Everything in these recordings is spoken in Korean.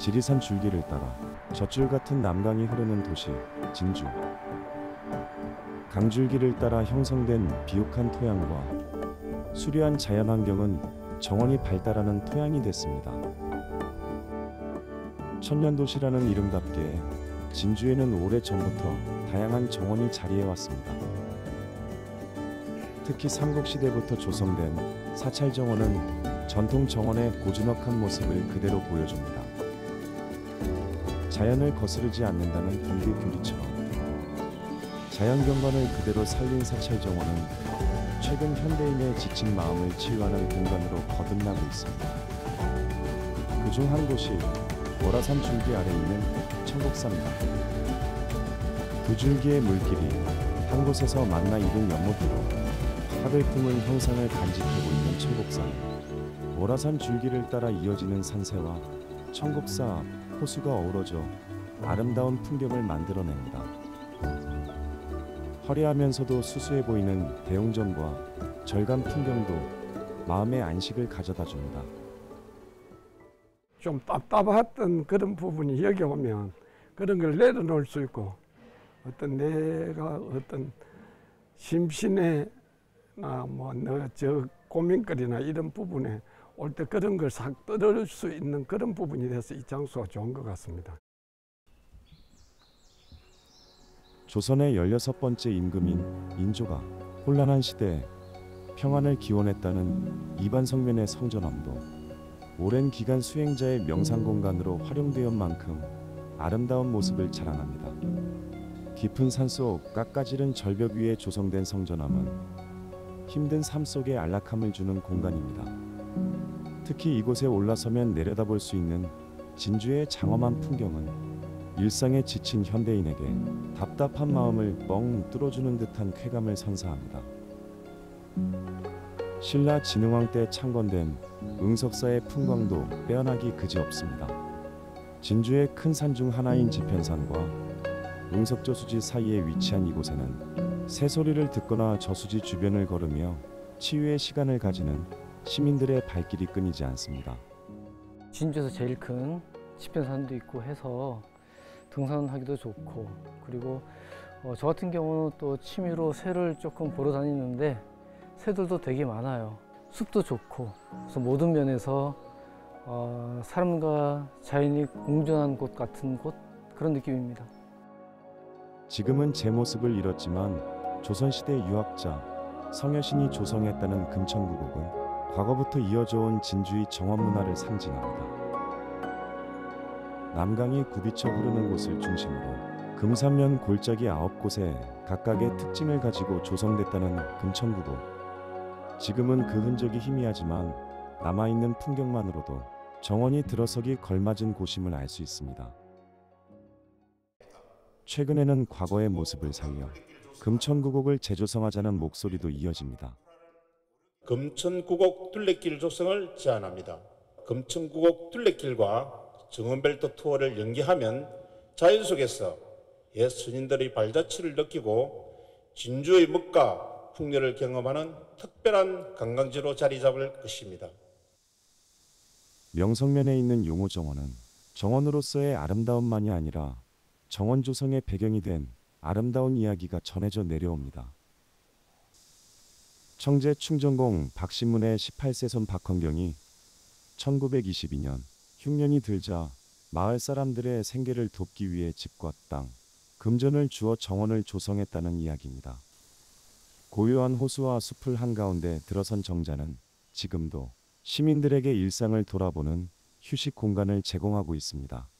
지리산 줄기를 따라 젖줄 같은 남강이 흐르는 도시 진주. 강줄기를 따라 형성된 비옥한 토양과 수려한 자연환경은 정원이 발달하는 토양이 됐습니다. 천년도시라는 이름답게 진주에는 오래전부터 다양한 정원이 자리해왔습니다. 특히 삼국시대부터 조성된 사찰정원은 전통 정원의 고즈넉한 모습을 그대로 보여줍니다. 자연을 거스르지 않는다는 불교 교리처럼 자연경관을 그대로 살린 사찰정원은 최근 현대인의 지친 마음을 치유하는 공간으로 거듭나고 있습니다. 그중 한 곳이 월화산 줄기 아래 있는 청곡사입니다. 두 줄기의 물길이 한 곳에서 만나 이룬 연못으로 하늘 품은 형상을 간직하고 있는 청곡산. 월화산 줄기를 따라 이어지는 산세와 청곡사 앞 호수가 어우러져 아름다운 풍경을 만들어냅니다. 화려하면서도 수수해 보이는 대웅전과 절간 풍경도 마음의 안식을 가져다 줍니다. 좀 답답했던 그런 부분이 여기 오면 그런 걸 내려놓을 수 있고, 어떤 내가 어떤 심신의 저 고민거리나 이런 부분에 올 때 그런 걸 싹 떨어질 수 있는 그런 부분이 돼서 이 장소가 좋은 것 같습니다. 조선의 16번째 임금인 인조가 혼란한 시대에 평안을 기원했다는 이반성면의 성전함도 오랜 기간 수행자의 명상공간으로 활용되었 만큼 아름다운 모습을 자랑합니다. 깊은 산속 깎아지른 절벽 위에 조성된 성전함은 힘든 삶 속에 안락함을 주는 공간입니다. 특히 이곳에 올라서면 내려다볼 수 있는 진주의 장엄한 풍경은 일상에 지친 현대인에게 답답한 마음을 뻥 뚫어주는 듯한 쾌감을 선사합니다. 신라 진흥왕 때 창건된 응석사의 풍광도 빼어나기 그지없습니다. 진주의 큰 산 중 하나인 지편산과 응석저수지 사이에 위치한 이곳에는 새소리를 듣거나 저수지 주변을 걸으며 치유의 시간을 가지는 시민들의 발길이 끊이지 않습니다. 진주에서 제일 큰 지편산도 있고 해서 등산하기도 좋고, 그리고 저 같은 경우는 또 취미로 새를 조금 보러 다니는데 새들도 되게 많아요. 숲도 좋고, 그래서 모든 면에서 사람과 자연이 공존한 곳 같은 곳, 그런 느낌입니다. 지금은 제 모습을 잃었지만 조선시대 유학자 성여신이 조성했다는 금천구곡은 과거부터 이어져온 진주의 정원문화를 상징합니다. 남강이 굽이쳐 흐르는 곳을 중심으로 금산면 골짜기 9곳에 각각의 특징을 가지고 조성됐다는 금천구곡. 지금은 그 흔적이 희미하지만 남아있는 풍경만으로도 정원이 들어서기 걸맞은 곳임을 알 수 있습니다. 최근에는 과거의 모습을 살려 금천구곡을 재조성하자는 목소리도 이어집니다. 금천구곡 둘레길 조성을 제안합니다. 금천구곡 둘레길과 정원벨트 투어를 연계하면 자연 속에서 옛 스님들의 발자취를 느끼고 진주의 멋과 풍요를 경험하는 특별한 관광지로 자리 잡을 것입니다. 명성면에 있는 용호정원은 정원으로서의 아름다움만이 아니라 정원 조성의 배경이 된 아름다운 이야기가 전해져 내려옵니다. 청제 충정공 박신문의 18세손 박헌경이 1922년 흉년이 들자 마을 사람들의 생계를 돕기 위해 집과 땅, 금전을 주어 정원을 조성했다는 이야기입니다. 고요한 호수와 숲을 한가운데 들어선 정자는 지금도 시민들에게 일상을 돌아보는 휴식 공간을 제공하고 있습니다.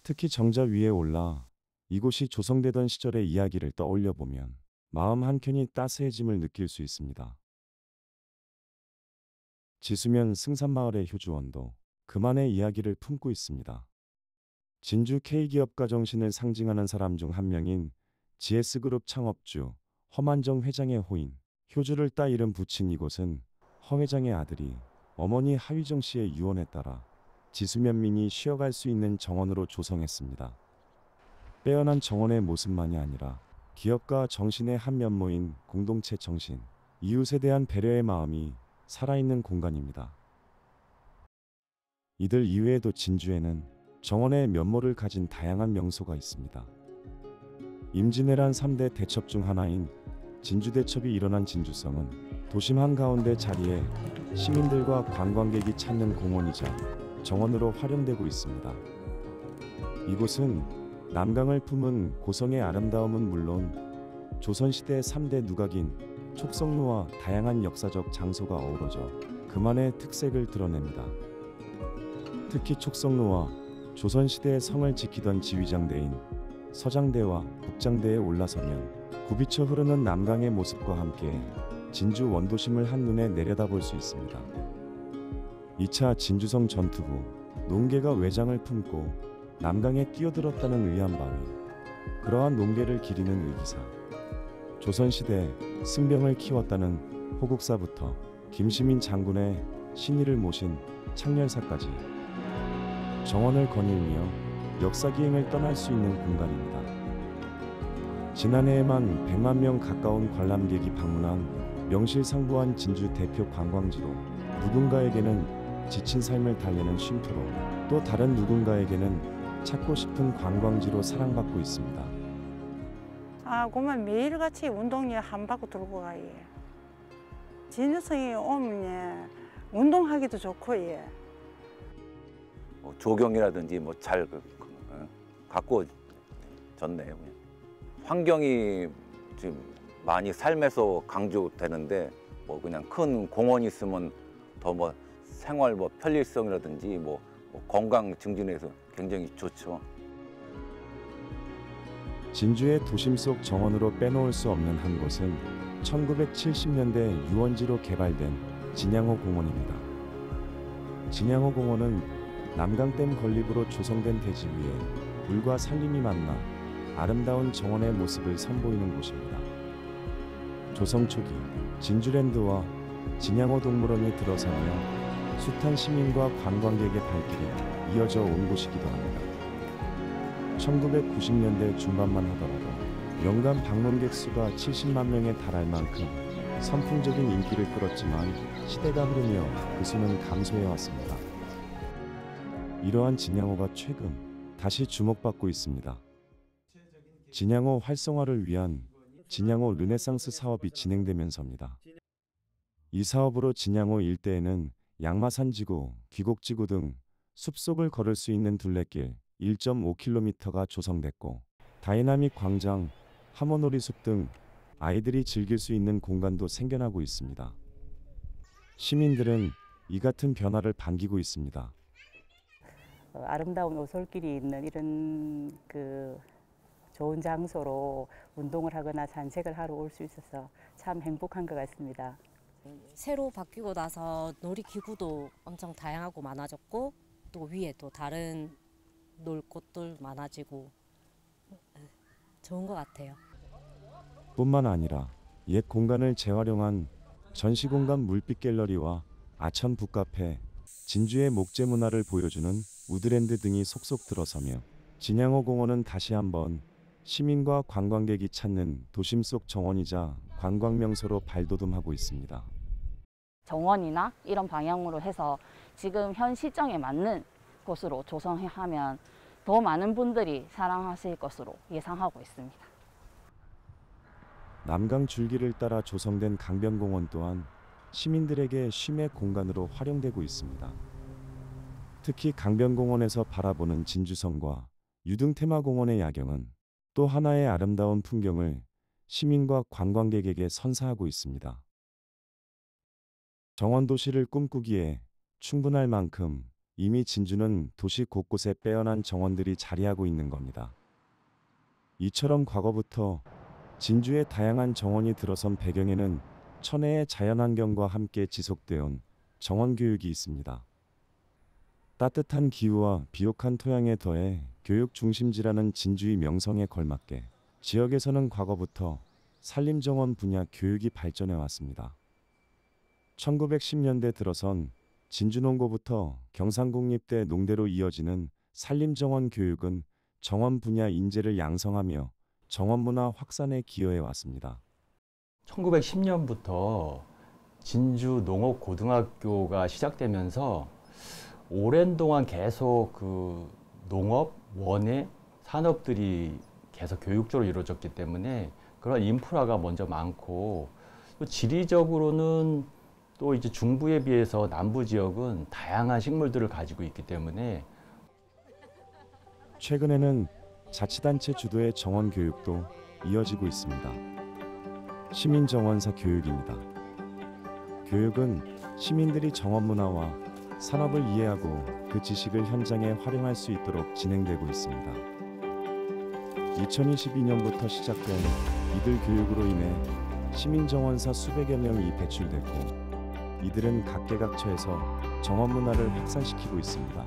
특히 정자 위에 올라 이곳이 조성되던 시절의 이야기를 떠올려 보면 마음 한켠이 따스해짐을 느낄 수 있습니다. 지수면 승산마을의 효주원도 그만의 이야기를 품고 있습니다. 진주 K기업가 정신을 상징하는 사람 중 한 명인 GS그룹 창업주 허만정 회장의 호인, 효주를 따 이름 붙인 이곳은 허 회장의 아들이 어머니 하위정 씨의 유언에 따라 지수면민이 쉬어갈 수 있는 정원으로 조성했습니다. 빼어난 정원의 모습만이 아니라 기업가 정신의 한 면모인 공동체 정신, 이웃에 대한 배려의 마음이 살아있는 공간입니다. 이들 이외에도 진주에는 정원의 면모를 가진 다양한 명소가 있습니다. 임진왜란 3대 대첩 중 하나인 진주대첩이 일어난 진주성은 도심 한가운데 자리해 시민들과 관광객이 찾는 공원이자 정원으로 활용되고 있습니다. 이곳은 남강을 품은 고성의 아름다움은 물론 조선시대 3대 누각인 촉성로와 다양한 역사적 장소가 어우러져 그만의 특색을 드러냅니다. 특히 촉성로와 조선시대의 성을 지키던 지휘장대인 서장대와 북장대에 올라서면 굽이쳐 흐르는 남강의 모습과 함께 진주 원도심을 한눈에 내려다볼 수 있습니다. 2차 진주성 전투 후 농계가 외장을 품고 남강에 뛰어들었다는 의한바위, 그러한 농계를 기리는 의기사, 조선시대 승병을 키웠다는 호국사부터 김시민 장군의 신의를 모신 창렬사까지 정원을 거닐며 역사기행을 떠날 수 있는 공간입니다. 지난해에만 100만 명 가까운 관람객이 방문한 명실상부한 진주 대표 관광지로 누군가에게는 지친 삶을 달래는 쉼터로 또 다른 누군가에게는 찾고 싶은 관광지로 사랑받고 있습니다. 그러면 매일같이 운동에 한 바퀴 돌고 가요. 진주성에 오면 운동하기도 좋고 예. 조경이라든지 뭐 잘 갖고 졌네요. 환경이 지금 많이 삶에서 강조되는데 뭐 그냥 큰 공원이 있으면 더 뭐 생활 뭐 편리성이라든지 뭐 건강 증진에서 굉장히 좋죠. 진주의 도심 속 정원으로 빼놓을 수 없는 한 곳은 1970년대 유원지로 개발된 진양호 공원입니다. 진양호 공원은 남강댐 건립으로 조성된 대지 위에 물과 산림이 만나 아름다운 정원의 모습을 선보이는 곳입니다. 조성 초기 진주랜드와 진양호 동물원이 들어서며 숱한 시민과 관광객의 발길이 이어져 온 곳이기도 합니다. 1990년대 중반만 하더라도 연간 방문객 수가 70만 명에 달할 만큼 선풍적인 인기를 끌었지만 시대가 흐르며 그 수는 감소해 왔습니다. 이러한 진양호가 최근 다시 주목받고 있습니다. 진양호 활성화를 위한 진양호 르네상스 사업이 진행되면서입니다. 이 사업으로 진양호 일대에는 양마산지구, 귀곡지구 등 숲속을 걸을 수 있는 둘레길 1.5km가 조성됐고 다이나믹 광장, 하모놀이 숲 등 아이들이 즐길 수 있는 공간도 생겨나고 있습니다. 시민들은 이 같은 변화를 반기고 있습니다. 아름다운 오솔길이 있는 이런 좋은 장소로 운동을 하거나 산책을 하러 올 수 있어서 참 행복한 것 같습니다. 새로 바뀌고 나서 놀이기구도 엄청 다양하고 많아졌고 또 위에 또 다른 놀 곳들 많아지고 좋은 것 같아요. 뿐만 아니라 옛 공간을 재활용한 전시공간 물빛 갤러리와 아천 북카페, 진주의 목재 문화를 보여주는 우드랜드 등이 속속 들어서며 진양호 공원은 다시 한번 시민과 관광객이 찾는 도심 속 정원이자 관광 명소로 발돋움하고 있습니다. 정원이나 이런 방향으로 해서 지금 현 시점에 맞는 곳으로 조성하면 더 많은 분들이 사랑하실 것으로 예상하고 있습니다. 남강 줄기를 따라 조성된 강변공원 또한 시민들에게 쉼의 공간으로 활용되고 있습니다. 특히 강변공원에서 바라보는 진주성과 유등테마공원의 야경은 또 하나의 아름다운 풍경을 시민과 관광객에게 선사하고 있습니다. 정원도시를 꿈꾸기에 충분할 만큼 이미 진주는 도시 곳곳에 빼어난 정원들이 자리하고 있는 겁니다. 이처럼 과거부터 진주의 다양한 정원이 들어선 배경에는 천혜의 자연환경과 함께 지속되어온 정원교육이 있습니다. 따뜻한 기후와 비옥한 토양에 더해 교육 중심지라는 진주의 명성에 걸맞게 지역에서는 과거부터 산림정원 분야 교육이 발전해 왔습니다. 1910년대 들어선 진주농고부터 경상국립대 농대로 이어지는 산림정원 교육은 정원 분야 인재를 양성하며 정원문화 확산에 기여해 왔습니다. 1910년부터 진주 농업고등학교가 시작되면서 오랜 동안 계속 농업, 원예, 산업들이 계속 교육적으로 이루어졌기 때문에 그런 인프라가 먼저 많고 또 지리적으로는 또 이제 중부에 비해서 남부 지역은 다양한 식물들을 가지고 있기 때문에 최근에는 자치단체 주도의 정원 교육도 이어지고 있습니다. 시민 정원사 교육입니다. 교육은 시민들이 정원 문화와 산업을 이해하고 그 지식을 현장에 활용할 수 있도록 진행되고 있습니다. 2022년부터 시작된 이들 교육으로 인해 시민 정원사 수백여 명이 배출됐고 이들은 각계각처에서 정원 문화를 확산시키고 있습니다.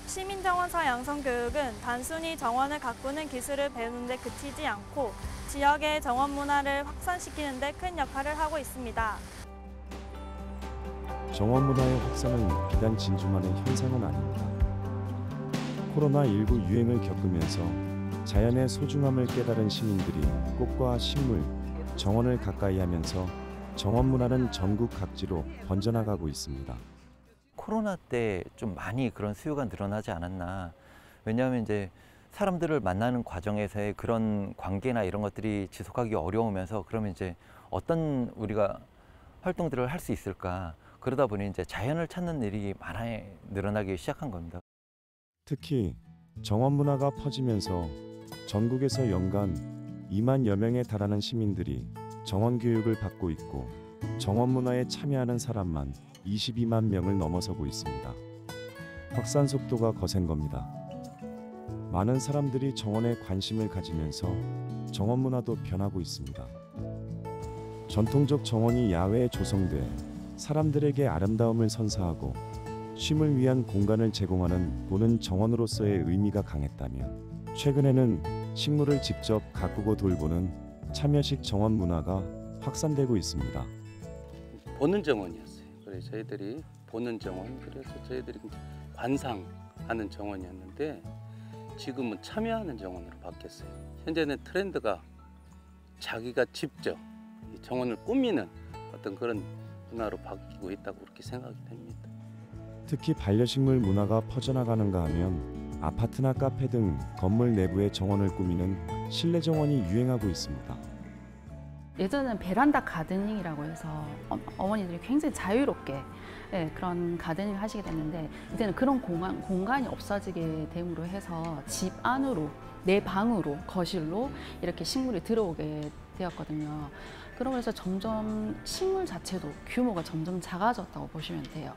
시민정원사 양성교육은 단순히 정원을 가꾸는 기술을 배우는 데 그치지 않고 지역의 정원 문화를 확산시키는 데 큰 역할을 하고 있습니다. 정원 문화의 확산은 비단 진주만의 현상은 아닙니다. 코로나19 유행을 겪으면서 자연의 소중함을 깨달은 시민들이 꽃과 식물, 정원을 가까이 하면서 정원 문화는 전국 각지로 번져나가고 있습니다. 코로나 때 좀 많이 그런 수요가 늘어나지 않았나. 왜냐하면 이제 사람들을 만나는 과정에서의 그런 관계나 이런 것들이 지속하기 어려우면서 그러면 이제 어떤 우리가 활동들을 할 수 있을까. 그러다 보니 이제 자연을 찾는 일이 많이 늘어나기 시작한 겁니다. 특히 정원 문화가 퍼지면서 전국에서 연간 2만여 명에 달하는 시민들이 정원 교육을 받고 있고 정원 문화에 참여하는 사람만 22만 명을 넘어서고 있습니다. 확산 속도가 거센 겁니다. 많은 사람들이 정원에 관심을 가지면서 정원 문화도 변하고 있습니다. 전통적 정원이 야외에 조성돼 사람들에게 아름다움을 선사하고 쉼을 위한 공간을 제공하는 보는 정원으로서의 의미가 강했다면 최근에는 식물을 직접 가꾸고 돌보는 참여식 정원 문화가 확산되고 있습니다. 보는 정원이었어요. 그래서 저희들이 보는 정원, 그래서 저희들이 관상하는 정원이었는데 지금은 참여하는 정원으로 바뀌었어요. 현재는 트렌드가 자기가 직접 정원을 꾸미는 어떤 그런 문화로 바뀌고 있다고 그렇게 생각이 됩니다. 특히 반려식물 문화가 퍼져나가는가 하면 아파트나 카페 등 건물 내부의 정원을 꾸미는 실내 정원이 유행하고 있습니다. 예전에는 베란다 가드닝이라고 해서 어머니들이 굉장히 자유롭게 그런 가드닝을 하시게 됐는데 이제는 그런 공간이 없어지게 됨으로 해서 집 안으로 내 방으로 거실로 이렇게 식물이 들어오게 되었거든요. 그러면서 점점 식물 자체도 규모가 점점 작아졌다고 보시면 돼요.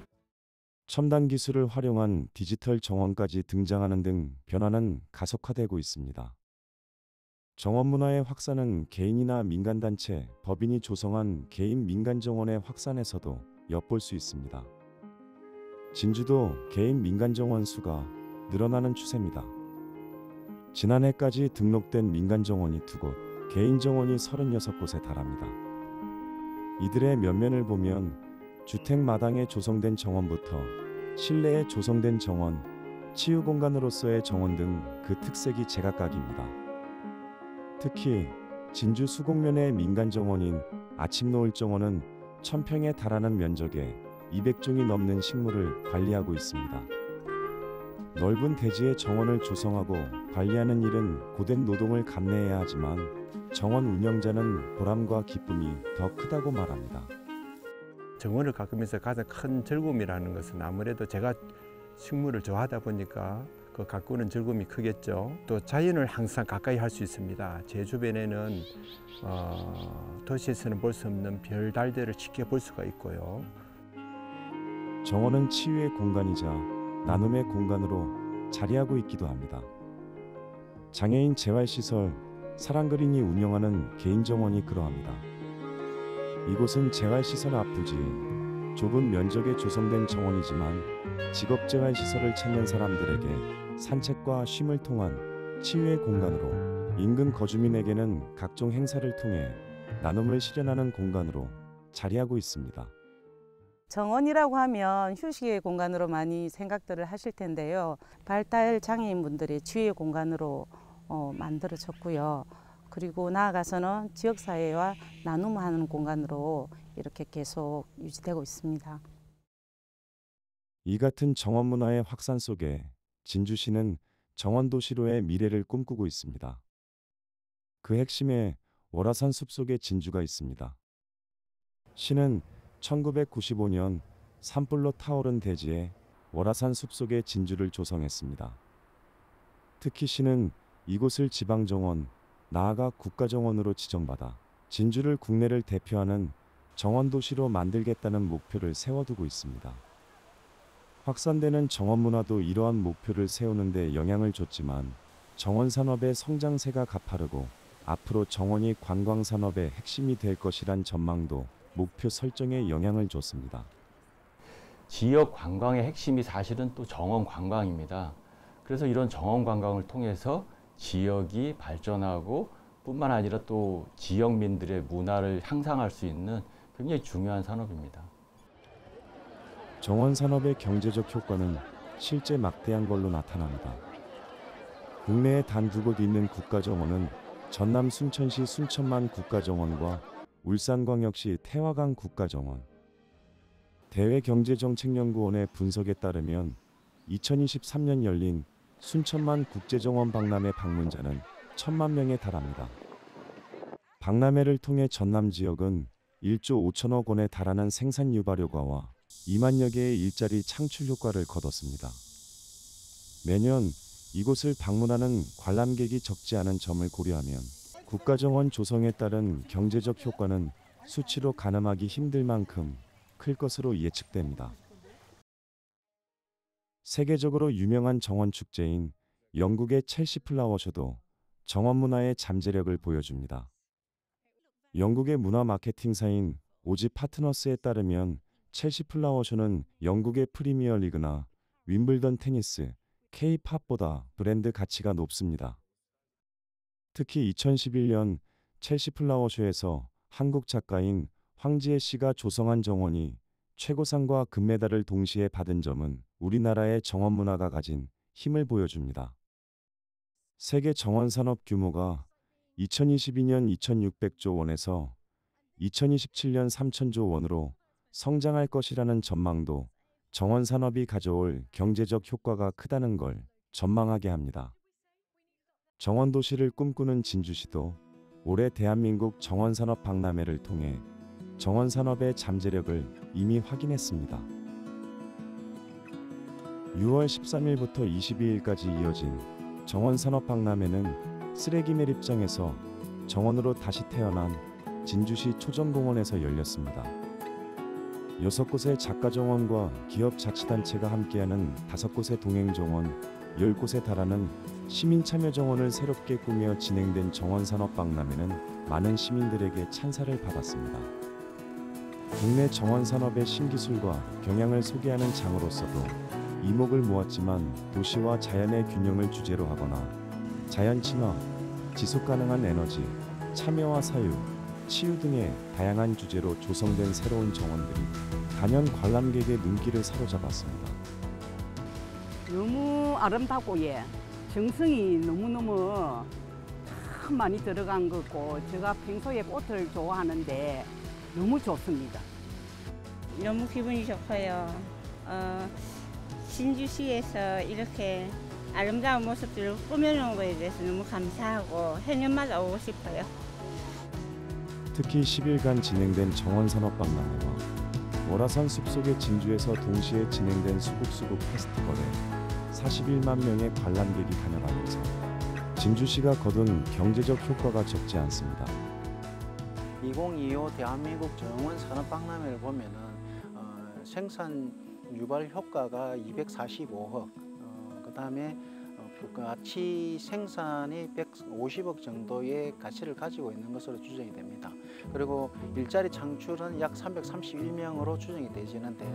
첨단 기술을 활용한 디지털 정원까지 등장하는 등 변화는 가속화되고 있습니다. 정원 문화의 확산은 개인이나 민간단체, 법인이 조성한 개인 민간 정원의 확산에서도 엿볼 수 있습니다. 진주도 개인 민간 정원 수가 늘어나는 추세입니다. 지난해까지 등록된 민간 정원이 2곳, 개인 정원이 36곳에 달합니다. 이들의 면면을 보면 주택 마당에 조성된 정원부터 실내에 조성된 정원, 치유 공간으로서의 정원 등 그 특색이 제각각입니다. 특히 진주 수곡면의 민간 정원인 아침노을 정원은 1000평에 달하는 면적에 200종이 넘는 식물을 관리하고 있습니다. 넓은 대지에 정원을 조성하고 관리하는 일은 고된 노동을 감내해야 하지만 정원 운영자는 보람과 기쁨이 더 크다고 말합니다. 정원을 가꾸면서 가장 큰 즐거움이라는 것은 아무래도 제가 식물을 좋아하다 보니까 그 가꾸는 즐거움이 크겠죠. 또 자연을 항상 가까이 할 수 있습니다. 제 주변에는 도시에서는 볼 수 없는 별, 달들을 쉽게 볼 수가 있고요. 정원은 치유의 공간이자 나눔의 공간으로 자리하고 있기도 합니다. 장애인 재활시설 사랑그린이 운영하는 개인정원이 그러합니다. 이곳은 재활시설 앞부지 좁은 면적에 조성된 정원이지만 직업재활시설을 찾는 사람들에게 산책과 쉼을 통한 치유의 공간으로 인근 거주민에게는 각종 행사를 통해 나눔을 실현하는 공간으로 자리하고 있습니다. 정원이라고 하면 휴식의 공간으로 많이 생각들을 하실 텐데요. 발달 장애인분들의 치유의 공간으로 만들어졌고요. 그리고 나아가서는 지역사회와 나눔하는 공간으로 이렇게 계속 유지되고 있습니다. 이 같은 정원 문화의 확산 속에 진주시는 정원도시로의 미래를 꿈꾸고 있습니다. 그 핵심에 월화산 숲속의 진주가 있습니다. 시는 1995년 산불로 타오른 대지에 월화산 숲속의 진주를 조성했습니다. 특히 시는 이곳을 지방정원, 나아가 국가정원으로 지정받아 진주를 국내를 대표하는 정원도시로 만들겠다는 목표를 세워두고 있습니다. 확산되는 정원문화도 이러한 목표를 세우는 데 영향을 줬지만 정원산업의 성장세가 가파르고 앞으로 정원이 관광산업의 핵심이 될 것이란 전망도 목표 설정에 영향을 줬습니다. 지역 관광의 핵심이 사실은 또 정원 관광입니다. 그래서 이런 정원 관광을 통해서 지역이 발전하고 뿐만 아니라 또 지역민들의 문화를 향상할 수 있는 굉장히 중요한 산업입니다. 정원 산업의 경제적 효과는 실제 막대한 걸로 나타납니다. 국내에 단 두 곳 있는 국가정원은 전남 순천시 순천만 국가정원과 울산광역시 태화강 국가정원. 대외경제정책연구원의 분석에 따르면 2023년 열린 순천만 국제정원 박람회 방문자는 1,000만 명에 달합니다. 박람회를 통해 전남 지역은 1조 5천억 원에 달하는 생산 유발효과와 2만여 개의 일자리 창출 효과를 거뒀습니다. 매년 이곳을 방문하는 관람객이 적지 않은 점을 고려하면 국가정원 조성에 따른 경제적 효과는 수치로 가늠하기 힘들 만큼 클 것으로 예측됩니다. 세계적으로 유명한 정원 축제인 영국의 첼시 플라워쇼도 정원 문화의 잠재력을 보여줍니다. 영국의 문화 마케팅사인 오지 파트너스에 따르면 첼시 플라워쇼는 영국의 프리미어 리그나 윈블던 테니스, K-팝보다 브랜드 가치가 높습니다. 특히 2011년 첼시 플라워쇼에서 한국 작가인 황지혜 씨가 조성한 정원이 최고상과 금메달을 동시에 받은 점은 우리나라의 정원 문화가 가진 힘을 보여줍니다. 세계 정원 산업 규모가 2022년 2,600조 원에서 2027년 3,000조 원으로 성장할 것이라는 전망도 정원 산업이 가져올 경제적 효과가 크다는 걸 전망하게 합니다. 정원 도시를 꿈꾸는 진주시도 올해 대한민국 정원 산업 박람회를 통해 정원 산업의 잠재력을 이미 확인했습니다. 6월 13일부터 22일까지 이어진 정원 산업 박람회는 쓰레기 매립장에서 정원으로 다시 태어난 진주시 초정공원에서 열렸습니다. 6곳의 작가정원과 기업자치단체가 함께하는 5곳의 동행정원, 10곳에 달하는 시민참여정원을 새롭게 꾸며 진행된 정원산업 박람회는 많은 시민들에게 찬사를 받았습니다. 국내 정원산업의 신기술과 경향을 소개하는 장으로서도 이목을 모았지만 도시와 자연의 균형을 주제로 하거나 자연 친화, 지속가능한 에너지, 참여와 사유, 치유 등의 다양한 주제로 조성된 새로운 정원들이 단연 관람객의 눈길을 사로잡았습니다. 너무 아름답고 정성이 너무너무 참 많이 들어간 거고 제가 평소에 꽃을 좋아하는데 너무 좋습니다. 너무 기분이 좋고요. 진주시에서 이렇게 아름다운 모습들을 꾸며놓은 거에 대해서 너무 감사하고 해년마다 오고 싶어요. 특히 10일간 진행된 정원산업박람회와 월화산 숲속의 진주에서 동시에 진행된 수국수국 페스티벌에 41만 명의 관람객이 다녀가면서 진주시가 거둔 경제적 효과가 적지 않습니다. 2025 대한민국 정원 산업박람회를 보면은 생산 유발 효과가 245억, 그다음에 가치 생산이 150억 정도의 가치를 가지고 있는 것으로 추정이 됩니다. 그리고 일자리 창출은 약 331명으로 추정이 되지는데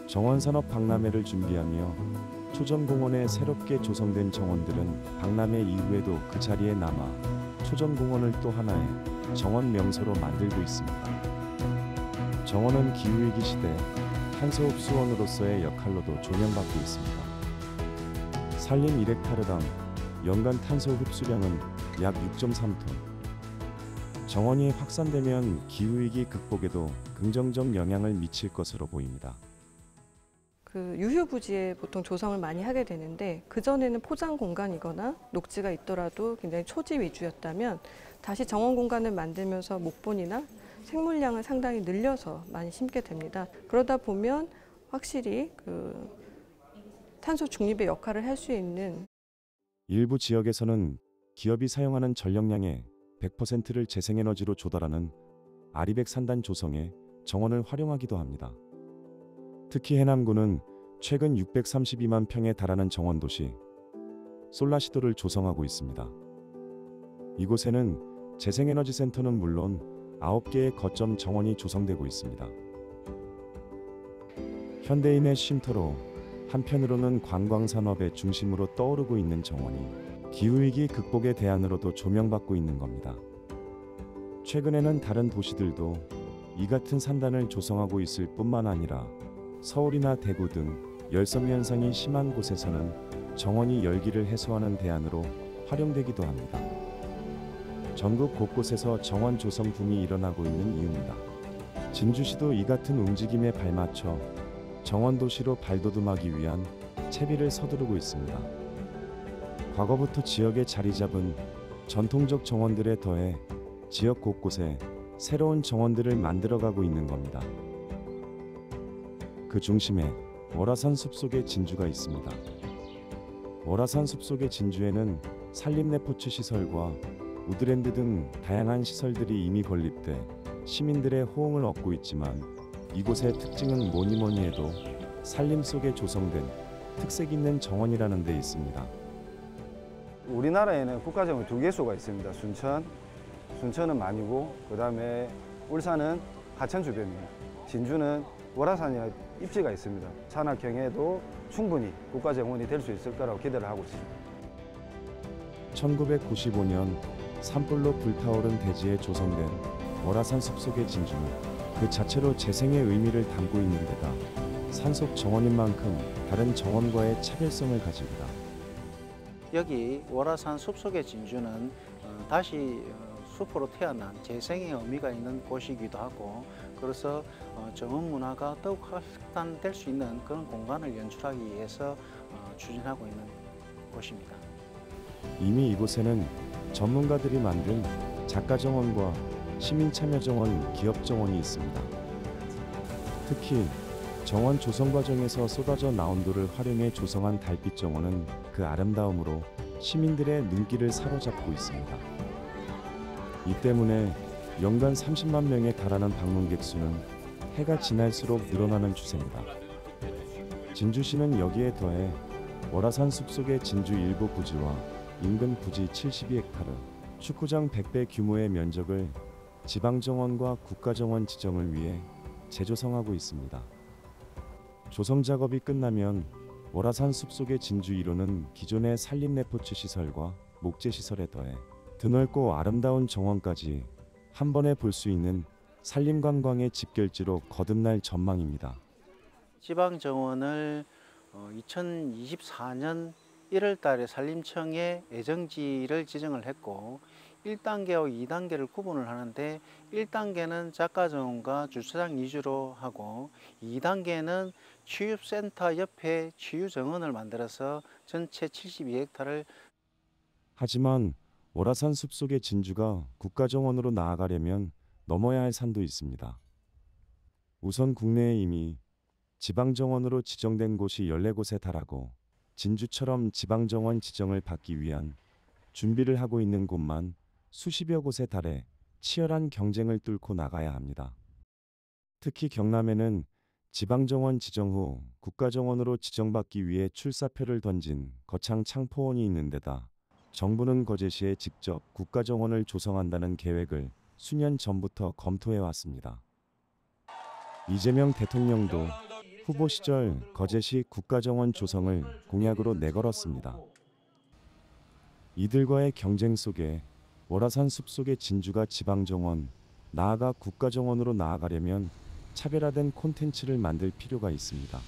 정원산업 박람회를 준비하며 초정공원에 새롭게 조성된 정원들은 박람회 이후에도 그 자리에 남아 초정공원을 또 하나의 정원 명소로 만들고 있습니다. 정원은 기후위기 시대 탄소 흡수원으로서의 역할로도 조명받고 있습니다. 산림 1헥타르당 연간 탄소 흡수량은 약 6.3톤. 정원이 확산되면 기후위기 극복에도 긍정적 영향을 미칠 것으로 보입니다. 그 유휴부지에 보통 조성을 많이 하게 되는데 그전에는 포장 공간이거나 녹지가 있더라도 굉장히 초지 위주였다면 다시 정원 공간을 만들면서 목본이나 생물량을 상당히 늘려서 많이 심게 됩니다. 그러다 보면 확실히 그 탄소 중립의 역할을 할 수 있는 일부 지역에서는 기업이 사용하는 전력량의 100%를 재생에너지로 조달하는 아리백 산단 조성에 정원을 활용하기도 합니다. 특히 해남군은 최근 632만 평에 달하는 정원도시 솔라시도를 조성하고 있습니다. 이곳에는 재생에너지센터는 물론 9개의 거점 정원이 조성되고 있습니다. 현대인의 쉼터로 한편으로는 관광산업의 중심으로 떠오르고 있는 정원이 기후위기 극복의 대안으로도 조명받고 있는 겁니다. 최근에는 다른 도시들도 이 같은 산단을 조성하고 있을 뿐만 아니라 서울이나 대구 등 열섬 현상이 심한 곳에서는 정원이 열기를 해소하는 대안으로 활용되기도 합니다. 전국 곳곳에서 정원 조성 붐이 일어나고 있는 이유입니다. 진주시도 이 같은 움직임에 발맞춰 정원 도시로 발돋움하기 위한 채비를 서두르고 있습니다. 과거부터 지역에 자리 잡은 전통적 정원들에 더해 지역 곳곳에 새로운 정원들을 만들어가고 있는 겁니다. 그 중심에 월화산 숲속의 진주가 있습니다. 월화산 숲속의 진주에는 산림레포츠 시설과 우드랜드 등 다양한 시설들이 이미 건립돼 시민들의 호응을 얻고 있지만 이곳의 특징은 뭐니뭐니 해도 산림 속에 조성된 특색 있는 정원이라는 데 있습니다. 우리나라에는 국가정원 2개소가 있습니다. 순천은 만이고 그 다음에 울산은 하천 주변입니다. 진주는 월화산이나 입지가 있습니다. 산악경에도 충분히 국가정원이 될 수 있을 거라고 기대를 하고 있습니다. 1995년 산불로 불타오른 대지에 조성된 월화산 숲속의 진주는 그 자체로 재생의 의미를 담고 있는 데다 산속 정원인 만큼 다른 정원과의 차별성을 가집니다. 여기 월화산 숲속의 진주는 다시 숲으로 태어난 재생의 의미가 있는 곳이기도 하고 그래서 정원 문화가 더욱 확산될 수 있는 그런 공간을 연출하기 위해서 추진하고 있는 곳입니다. 이미 이곳에는 전문가들이 만든 작가정원과 시민참여정원, 기업정원이 있습니다. 특히 정원 조성 과정에서 쏟아져 나온 돌을 활용해 조성한 달빛정원은 그 아름다움으로 시민들의 눈길을 사로잡고 있습니다. 이 때문에 연간 30만 명에 달하는 방문객 수는 해가 지날수록 늘어나는 추세입니다. 진주시는 여기에 더해 월화산 숲속의 진주 일부 부지와 인근 부지 72헥타르, 축구장 100배 규모의 면적을 지방정원과 국가정원 지정을 위해 재조성하고 있습니다. 조성 작업이 끝나면 월화산 숲속의 진주 1호는 기존의 산림레포츠 시설과 목재시설에 더해 드넓고 아름다운 정원까지 한 번에 볼 수 있는 산림관광의 집결지로 거듭날 전망입니다. 지방정원을 2024년 1월 달에 산림청에 예정지를 지정을 했고 1단계와 2단계를 구분을 하는데 1단계는 작가정원과 주차장 위주로 하고 2단계는 취업센터 옆에 치유정원을 만들어서 전체 72헥타를 하지만 월화산 숲속의 진주가 국가정원으로 나아가려면 넘어야 할 산도 있습니다. 우선 국내에 이미 지방정원으로 지정된 곳이 14곳에 달하고 진주처럼 지방정원 지정을 받기 위한 준비를 하고 있는 곳만 수십여 곳에 달해 치열한 경쟁을 뚫고 나가야 합니다. 특히 경남에는 지방정원 지정 후 국가정원으로 지정받기 위해 출사표를 던진 거창 창포원이 있는 데다 정부는 거제시에 직접 국가정원을 조성한다는 계획을 수년 전부터 검토해 왔습니다. 이재명 대통령도 후보 시절 거제시 국가정원 조성을 공약으로 내걸었습니다. 이들과의 경쟁 속에 월화산 숲속의 진주가 지방정원, 나아가 국가정원으로 나아가려면 차별화된 콘텐츠를 만들 필요가 있습니다.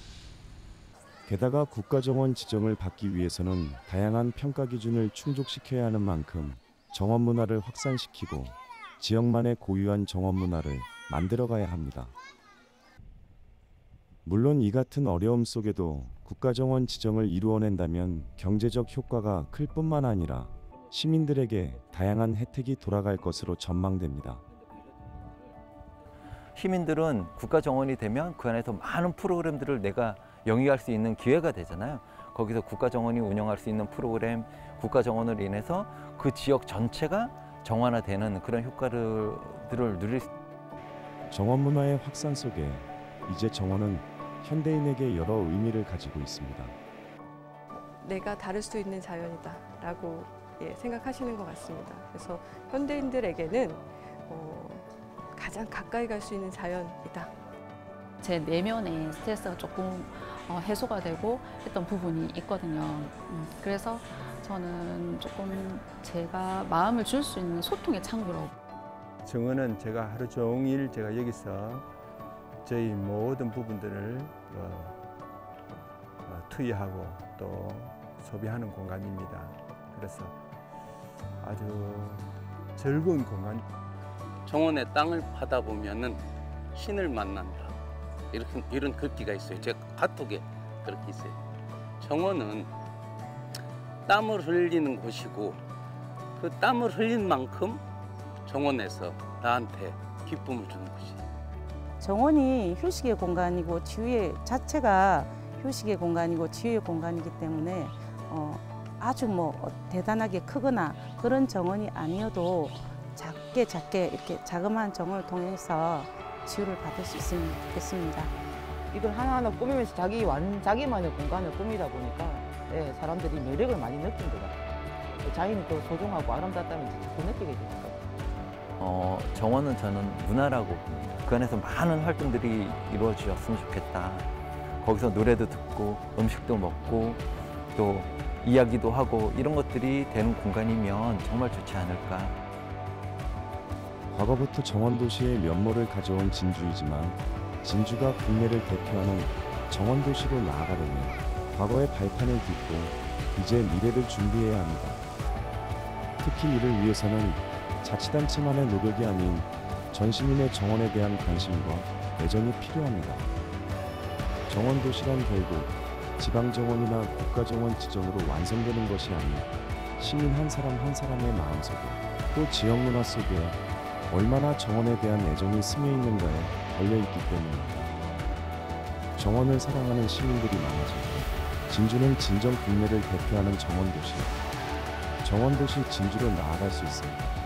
게다가 국가정원 지정을 받기 위해서는 다양한 평가 기준을 충족시켜야 하는 만큼 정원 문화를 확산시키고 지역만의 고유한 정원 문화를 만들어가야 합니다. 물론 이 같은 어려움 속에도 국가정원 지정을 이루어낸다면 경제적 효과가 클 뿐만 아니라 시민들에게 다양한 혜택이 돌아갈 것으로 전망됩니다. 시민들은 국가정원이 되면 그 안에서 많은 프로그램들을 내가 영위할 수 있는 기회가 되잖아요. 거기서 국가정원이 운영할 수 있는 프로그램, 국가정원으로 인해서 그 지역 전체가 정원화되는 그런 효과들을 누릴 수. 정원 문화의 확산 속에 이제 정원은 현대인에게 여러 의미를 가지고 있습니다. 내가 다룰 수 있는 자연이다 라고 생각하시는 것 같습니다. 그래서 현대인들에게는 가장 가까이 갈 수 있는 자연이다. 제 내면의 스트레스가 조금 해소가 되고 했던 부분이 있거든요. 그래서 저는 조금 제가 마음을 줄 수 있는 소통의 창구로. 정원은 제가 하루 종일 제가 여기서 저희 모든 부분들을 투여하고 또 소비하는 공간입니다. 그래서 아주 즐거운 공간. 정원의 땅을 파다 보면은 신을 만난다. 이런 글귀가 있어요. 제 카톡에 그렇게 있어요. 정원은 땀을 흘리는 곳이고 그 땀을 흘린 만큼 정원에서 나한테 기쁨을 주는 곳이에요. 정원이 휴식의 공간이고 치유의 자체가 휴식의 공간이고 치유의 공간이기 때문에 아주 대단하게 크거나 그런 정원이 아니어도 작게 이렇게 자그마한 정원을 통해서 치유를 받을 수 있으면 좋겠습니다. 이걸 하나하나 꾸미면서 자기만의 공간을 꾸미다 보니까 사람들이 매력을 많이 느낀 것 같아요. 자연이 더 소중하고 아름답다는 더 느끼게 되니까. 정원은 저는 문화라고 봅니다. 그 안에서 많은 활동들이 이루어졌으면 좋겠다. 거기서 노래도 듣고 음식도 먹고 또 이야기도 하고 이런 것들이 되는 공간이면 정말 좋지 않을까. 과거부터 정원도시의 면모를 가져온 진주이지만 진주가 국내를 대표하는 정원도시로 나아가려면 과거의 발판을 딛고 이제 미래를 준비해야 합니다. 특히 이를 위해서는 자치단체만의 노력이 아닌 전 시민의 정원에 대한 관심과 애정이 필요합니다. 정원도시란 결국 지방정원이나 국가정원 지정으로 완성되는 것이 아닌 시민 한 사람 한 사람의 마음속에 또 지역문화 속에 얼마나 정원에 대한 애정이 스며있는가에 걸려있기 때문입니다. 정원을 사랑하는 시민들이 많아지고 진주는 진정 국내를 대표하는 정원도시 진주로 나아갈 수 있습니다.